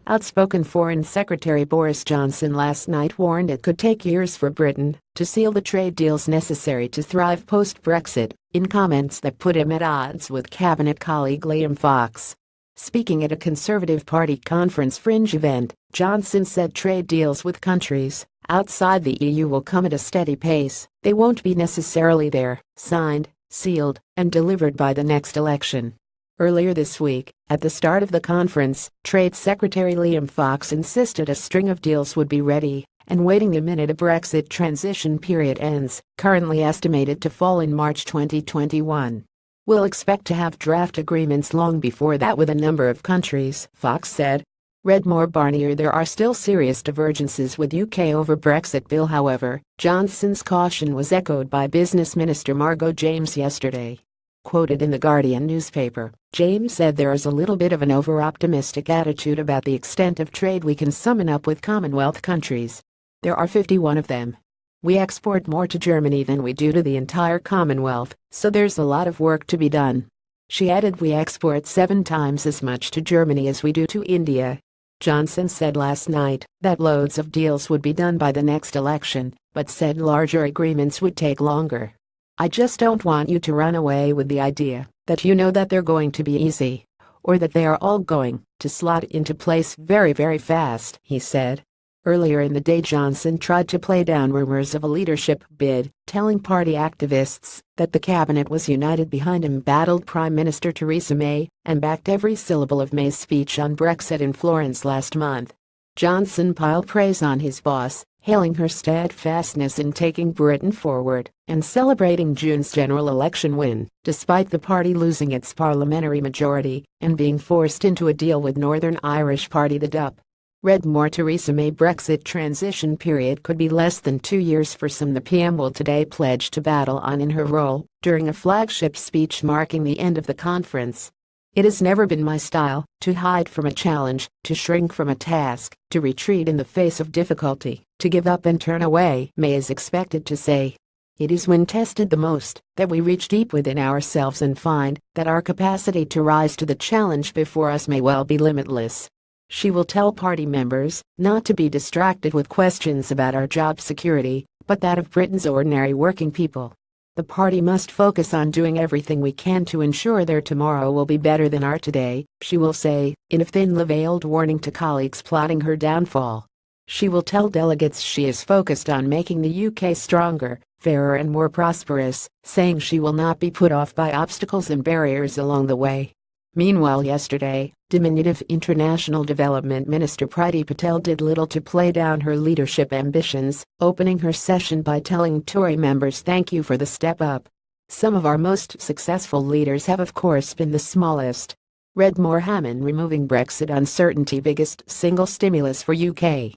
Outspoken Foreign Secretary Boris Johnson last night warned it could take years for Britain to seal the trade deals necessary to thrive post-Brexit, in comments that put him at odds with cabinet colleague Liam Fox. Speaking at a Conservative Party conference fringe event, Johnson said trade deals with countries outside the EU will come at a steady pace. They won't be necessarily there, signed, sealed, and delivered by the next election. Earlier this week, at the start of the conference, Trade Secretary Liam Fox insisted a string of deals would be ready and waiting the minute a Brexit transition period ends, currently estimated to fall in March 2021. "We'll expect to have draft agreements long before that with a number of countries," Fox said. Read more Barnier. There are still serious divergences with UK over Brexit bill. However, Johnson's caution was echoed by Business Minister Margot James yesterday. Quoted in the Guardian newspaper, James said there is a little bit of an over-optimistic attitude about the extent of trade we can summon up with Commonwealth countries. There are 51 of them. We export more to Germany than we do to the entire Commonwealth, so there's a lot of work to be done. She added, we export 7 times as much to Germany as we do to India. Johnson said last night that loads of deals would be done by the next election, but said larger agreements would take longer. "I just don't want you to run away with the idea that you know that they're going to be easy, or that they are all going to slot into place very fast," he said. Earlier in the day, Johnson tried to play down rumors of a leadership bid, telling party activists that the cabinet was united behind embattled Prime Minister Theresa May and backed every syllable of May's speech on Brexit in Florence last month. Johnson piled praise on his boss, hailing her steadfastness in taking Britain forward and celebrating June's general election win, despite the party losing its parliamentary majority and being forced into a deal with Northern Irish party the DUP. Read more. Theresa May Brexit transition period could be less than 2 years for some, the PM will today pledge to battle on in her role during a flagship speech marking the end of the conference. "It has never been my style to hide from a challenge, to shrink from a task, to retreat in the face of difficulty, to give up and turn away," May is expected to say. "It is when tested the most that we reach deep within ourselves and find that our capacity to rise to the challenge before us may well be limitless." She will tell party members not to be distracted with questions about our job security, but that of Britain's ordinary working people. "The party must focus on doing everything we can to ensure their tomorrow will be better than our today," she will say, in a thinly veiled warning to colleagues plotting her downfall. She will tell delegates she is focused on making the UK stronger, fairer and more prosperous, saying she will not be put off by obstacles and barriers along the way. Meanwhile, yesterday, diminutive International Development Minister Priti Patel did little to play down her leadership ambitions, opening her session by telling Tory members, "Thank you for the step up. Some of our most successful leaders have of course been the smallest." Read more. Hammond removing Brexit uncertainty biggest single stimulus for UK.